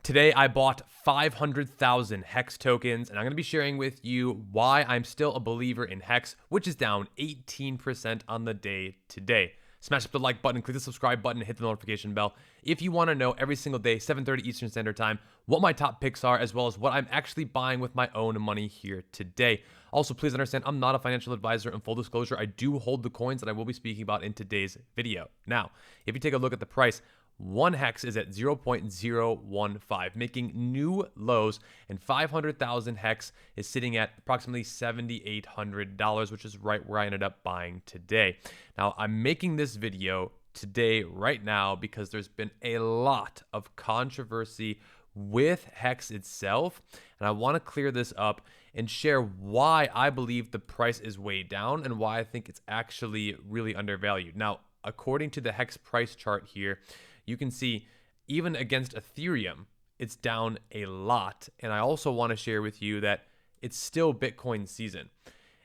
Today, I bought 500,000 HEX tokens, and I'm going to be sharing with you why I'm still a believer in HEX, which is down 18% on the day today. Smash up the like button, click the subscribe button, and hit the notification bell if you want to know every single day, 7:30 Eastern Standard Time, what my top picks are, as well as what I'm actually buying with my own money here today. Also, please understand, I'm not a financial advisor, and full disclosure, I do hold the coins that I will be speaking about in today's video. Now, if you take a look at the price, one HEX is at 0.015, making new lows, and 500,000 HEX is sitting at approximately $7,800, which is right where I ended up buying today. Now, I'm making this video today, right now, because there's been a lot of controversy with HEX itself, and I want to clear this up and share why I believe the price is way down and why I think it's actually really undervalued. Now, according to the HEX price chart here, you can see even against Ethereum, it's down a lot. And I also want to share with you that it's still Bitcoin season.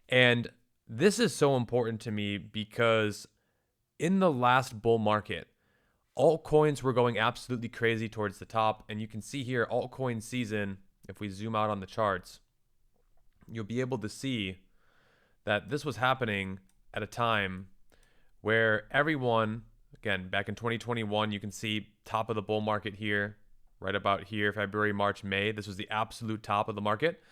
And this is so important to me because in the last bull market, altcoins were going absolutely crazy towards the top. And you can see here, altcoin season, if we zoom out on the charts, you'll be able to see that this was happening at a time where everyone, again, back in 2021, you can see top of the bull market here, right about here, February, March, May. This was the absolute top of the market.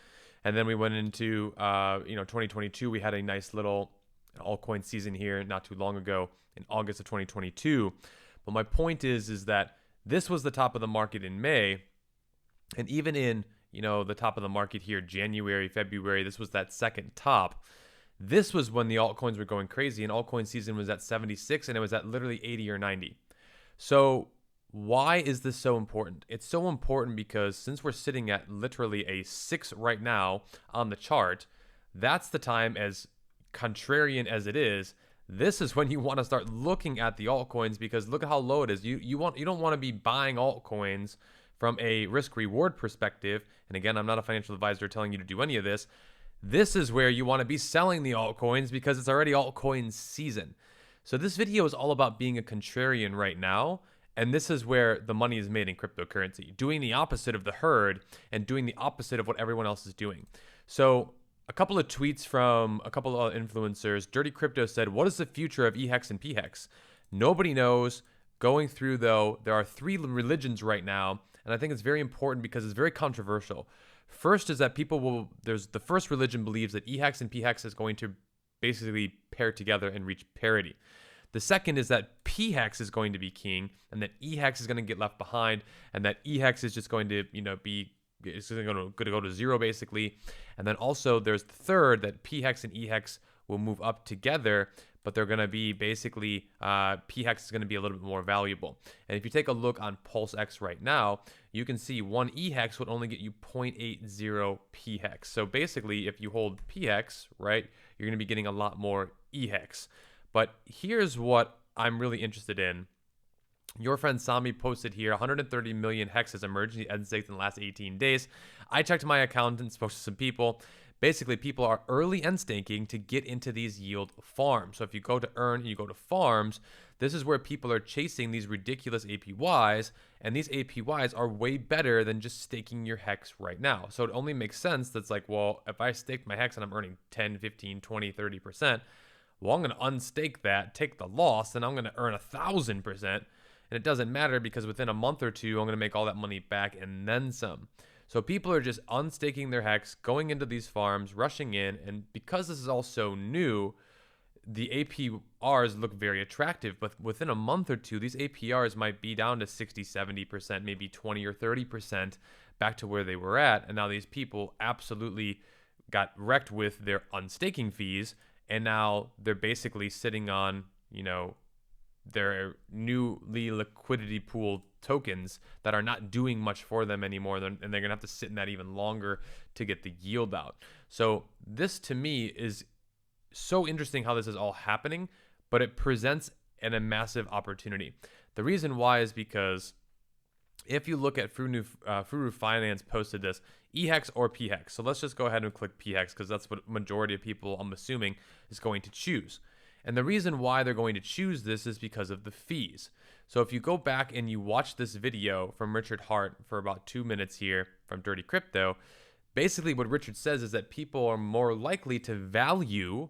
And then we went into, 2022. We had a nice little altcoin season here not too long ago in August of 2022. But my point is that this was the top of the market in May. And even in, the top of the market here, January, February, this was that second top. This was when the altcoins were going crazy, and altcoin season was at 76, and it was at literally 80 or 90. So why is this so important? It's so important because since we're sitting at literally a 6 right now on the chart, that's the time, as contrarian as it is, this is when you want to start looking at the altcoins, because look at how low it is. You don't want to be buying altcoins from a risk reward perspective. And again, I'm not a financial advisor telling you to do any of this. This is where you want to be selling the altcoins because it's already altcoin season. So this video is all about being a contrarian right now. And this is where the money is made in cryptocurrency, doing the opposite of the herd and doing the opposite of what everyone else is doing. So a couple of tweets from a couple of influencers. Dirty Crypto said, "What is the future of eHex and pHex? Nobody knows." Going through, though, there are 3 religions right now. And I think it's very important because it's very controversial. First is that the first religion believes that eHex and pHex is going to basically pair together and reach parity. The second is that pHex is going to be king and that eHex is going to get left behind, and that eHex is just going to, it's going to go to 0 basically. And then also there's the third, that pHex and eHex will move up together, but they're going to be basically, pHex is going to be a little bit more valuable. And if you take a look on Pulsechain right now, you can see one eHex would only get you 0.80 pHex. So basically, if you hold pHex, right, you're going to be getting a lot more eHex. But here's what I'm really interested in. Your friend Sami posted here, 130 million HEX has emerged in the end stakes in the last 18 days. I checked my account and spoke to some people. Basically, people are early end staking to get into these yield farms. So if you go to earn and you go to farms, this is where people are chasing these ridiculous APYs, and these APYs are way better than just staking your HEX right now. So it only makes sense that's like, well, if I stake my HEX and I'm earning 10, 15, 20, 30%, well, I'm going to unstake that, take the loss, and I'm going to earn 1,000%. And it doesn't matter because within a month or two, I'm going to make all that money back and then some. So people are just unstaking their HEX, going into these farms, rushing in, and because this is all so new, the APRs look very attractive, but within a month or two, these APRs might be down to 60, 70%, maybe 20 or 30% back to where they were at, and now these people absolutely got wrecked with their unstaking fees, and now they're basically sitting on, their newly liquidity pool tokens that are not doing much for them anymore, and they're going to have to sit in that even longer to get the yield out. So this to me is so interesting how this is all happening, but it presents a massive opportunity. The reason why is because if you look at Furu Finance posted this, eHex or pHex. So let's just go ahead and click pHex because that's what majority of people, I'm assuming, is going to choose. And the reason why they're going to choose this is because of the fees. So if you go back and you watch this video from Richard Hart for about 2 minutes here from Dirty Crypto, basically what Richard says is that people are more likely to value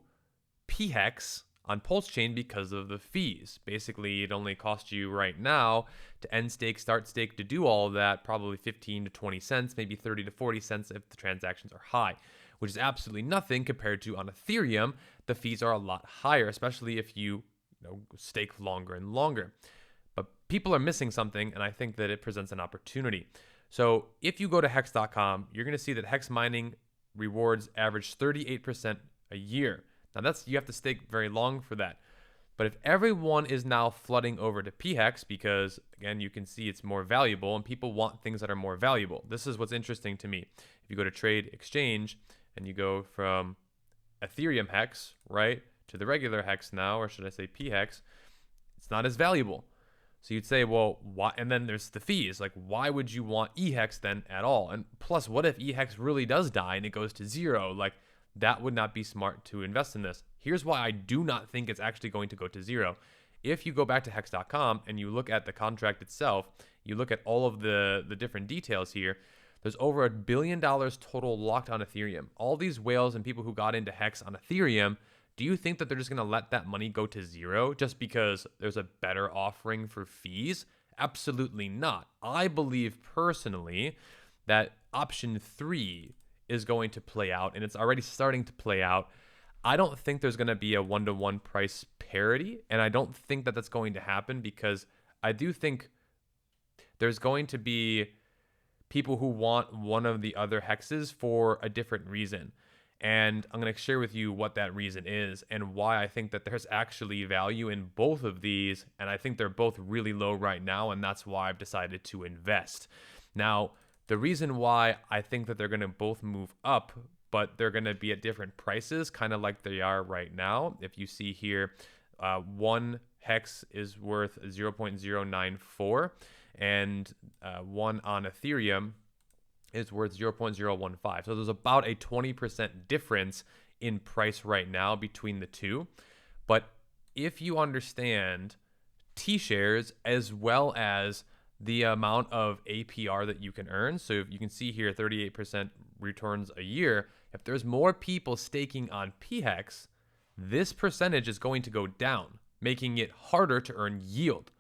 PHEX on Pulsechain because of the fees. Basically, it only costs you right now to end stake, start stake, to do all of that, probably 15 to 20 cents, maybe 30 to 40 cents if the transactions are high, which is absolutely nothing compared to on Ethereum. The fees are a lot higher, especially if you stake longer and longer. But people are missing something, and I think that it presents an opportunity. So if you go to hex.com, you're going to see that hex mining rewards average 38% a year. Now you have to stake very long for that. But if everyone is now flooding over to PHEX, because again, you can see it's more valuable and people want things that are more valuable. This is what's interesting to me. If you go to Trade Exchange and you go from Ethereum hex, right, to the regular hex now, or should I say PHEX, it's not as valuable. So you'd say, well, why? And then there's the fees. Like, why would you want eHex then at all? And plus, what if eHex really does die and it goes to zero? Like, that would not be smart to invest in this. Here's why I do not think it's actually going to go to zero. If you go back to hex.com and you look at the contract itself, you look at all of the different details here, there's over $1 billion total locked on Ethereum. All these whales and people who got into hex on Ethereum, do you think that they're just going to let that money go to zero just because there's a better offering for fees? Absolutely not. I believe personally that option 3 is going to play out, and it's already starting to play out. I don't think there's going to be a one-to-one price parity, and I don't think that that's going to happen because I do think there's going to be people who want one of the other hexes for a different reason. And I'm going to share with you what that reason is and why I think that there's actually value in both of these. And I think they're both really low right now, and that's why I've decided to invest. Now, the reason why I think that they're going to both move up, but they're going to be at different prices, kind of like they are right now. If you see here, one hex is worth 0.094, and one on Ethereum is worth 0.015. So there's about a 20% difference in price right now between the two. But if you understand T-shares as well as the amount of APR that you can earn, so if you can see here 38% returns a year, if there's more people staking on PHEX, this percentage is going to go down, making it harder to earn yield.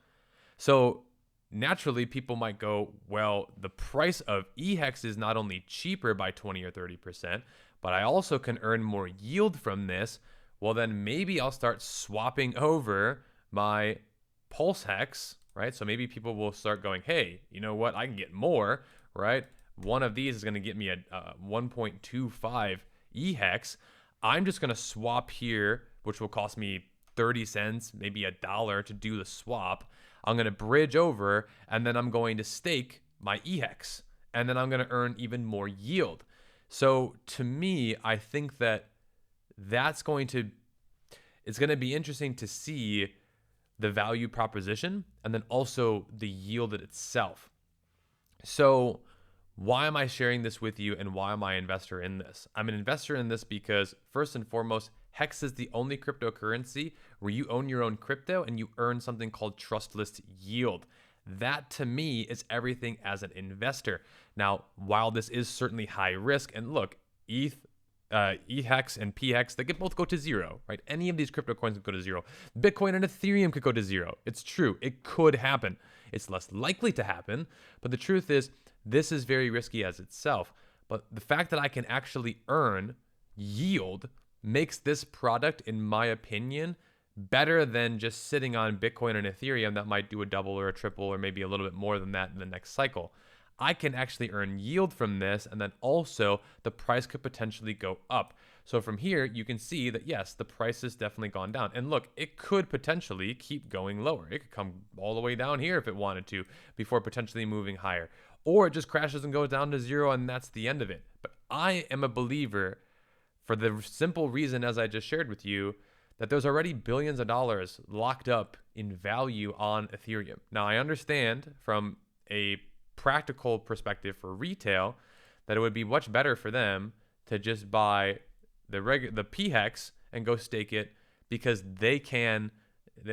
So naturally, people might go, well, the price of eHex is not only cheaper by 20 or 30%, but I also can earn more yield from this. Well, then maybe I'll start swapping over my Pulsechain, right? So maybe people will start going, hey, you know what? I can get more, right? One of these is going to get me a 1.25 eHex. I'm just going to swap here, which will cost me 30 cents, maybe $1 to do the swap. I'm going to bridge over, and then I'm going to stake my eHex, and then I'm going to earn even more yield. So to me, I think that it's going to be interesting to see the value proposition and then also the yield itself. So why am I sharing this with you, and why am I an investor in this? I'm an investor in this because first and foremost, HEX is the only cryptocurrency where you own your own crypto and you earn something called trustless yield. That to me is everything as an investor. Now, while this is certainly high risk, and look, eHex and PHEX, they could both go to zero, right? Any of these crypto coins could go to zero. Bitcoin and Ethereum could go to zero. It's true. It could happen. It's less likely to happen, but the truth is this is very risky as itself. But the fact that I can actually earn yield makes this product, in my opinion, better than just sitting on Bitcoin and Ethereum that might do a double or a triple or maybe a little bit more than that in the next cycle. I can actually earn yield from this, and then also the price could potentially go up. So from here, you can see that yes, the price has definitely gone down. And look, it could potentially keep going lower. It could come all the way down here if it wanted to before potentially moving higher. Or it just crashes and goes down to zero, and that's the end of it. But I am a believer, for the simple reason, as I just shared with you, that there's already billions of dollars locked up in value on Ethereum. Now, I understand from a practical perspective for retail that it would be much better for them to just buy the PHEX and go stake it, because they don't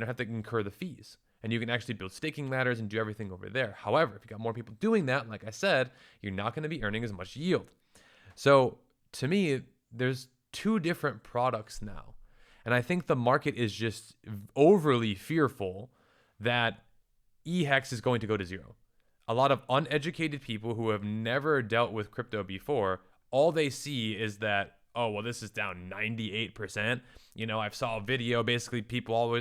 have to incur the fees. and you can actually build staking ladders and do everything over there. However, if you got more people doing that, like I said, you're not going to be earning as much yield. So to me, there's two different products now. And I think the market is just overly fearful that eHex is going to go to zero. A lot of uneducated people who have never dealt with crypto before, all they see is that, oh, well, this is down 98%. I saw a video, basically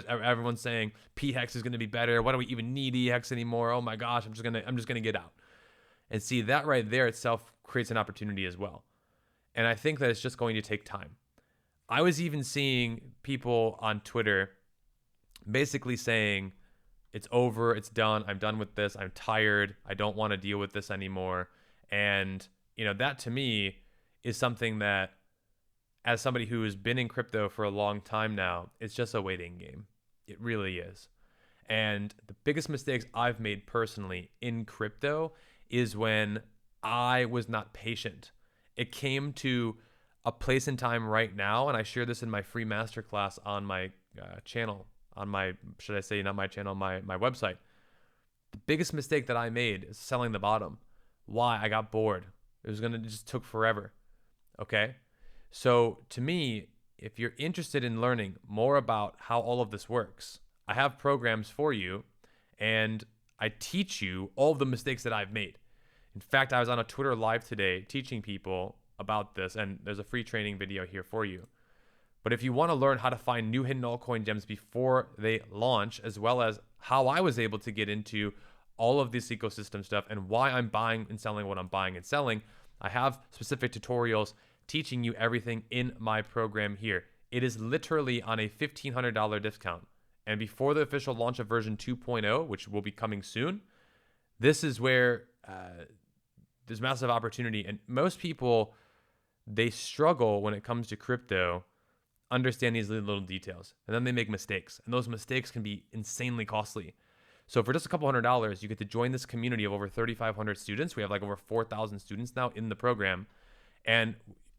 everyone's saying pHex is going to be better. Why do we even need eHex anymore? Oh my gosh, I'm just going to get out. And see, that right there itself creates an opportunity as well. And I think that it's just going to take time. I was even seeing people on Twitter basically saying, it's over, it's done, I'm done with this, I'm tired, I don't want to deal with this anymore. And, that to me is something that, as somebody who has been in crypto for a long time now, it's just a waiting game. It really is. And the biggest mistakes I've made personally in crypto is when I was not patient. It came to a place in time right now, and I share this in my free masterclass on my channel, on my, should I say, not my channel, my website. The biggest mistake that I made is selling the bottom. Why? I got bored. It just took forever. Okay? So to me, if you're interested in learning more about how all of this works, I have programs for you, and I teach you all of the mistakes that I've made. In fact, I was on a Twitter live today teaching people about this, and there's a free training video here for you. But if you want to learn how to find new hidden altcoin gems before they launch, as well as how I was able to get into all of this ecosystem stuff and why I'm buying and selling what I'm buying and selling, I have specific tutorials teaching you everything in my program here. It is literally on a $1,500 discount. And before the official launch of version 2.0, which will be coming soon, this is where there's massive opportunity. And most people, they struggle when it comes to crypto, understand these little details, and then they make mistakes. And those mistakes can be insanely costly. So for just a couple $100s, you get to join this community of over 3,500 students. We have like over 4,000 students now in the program. And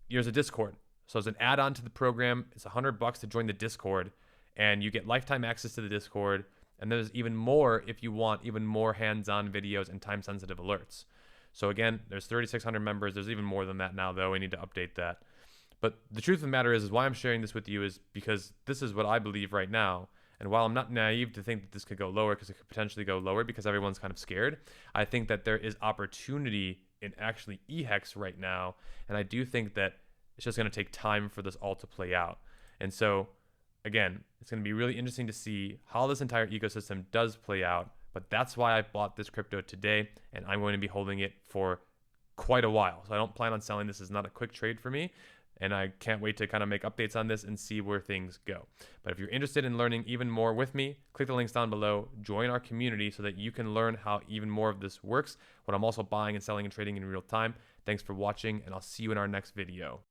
there's a Discord. So as an add-on to the program, it's $100 to join the Discord, and you get lifetime access to the Discord. And there's even more if you want even more hands-on videos and time-sensitive alerts. So again, there's 3,600 members. There's even more than that now, though. We need to update that. But the truth of the matter is why I'm sharing this with you is because this is what I believe right now. And while I'm not naive to think that this could go lower, because it could potentially go lower because everyone's kind of scared, I think that there is opportunity in actually eHex right now. And I do think that it's just going to take time for this all to play out. And so, again, it's going to be really interesting to see how this entire ecosystem does play out. But that's why I bought this crypto today, and I'm going to be holding it for quite a while. So I don't plan on selling. This is not a quick trade for me. And I can't wait to kind of make updates on this and see where things go. But if you're interested in learning even more with me, click the links down below, join our community so that you can learn how even more of this works, what I'm also buying and selling and trading in real time. Thanks for watching, and I'll see you in our next video.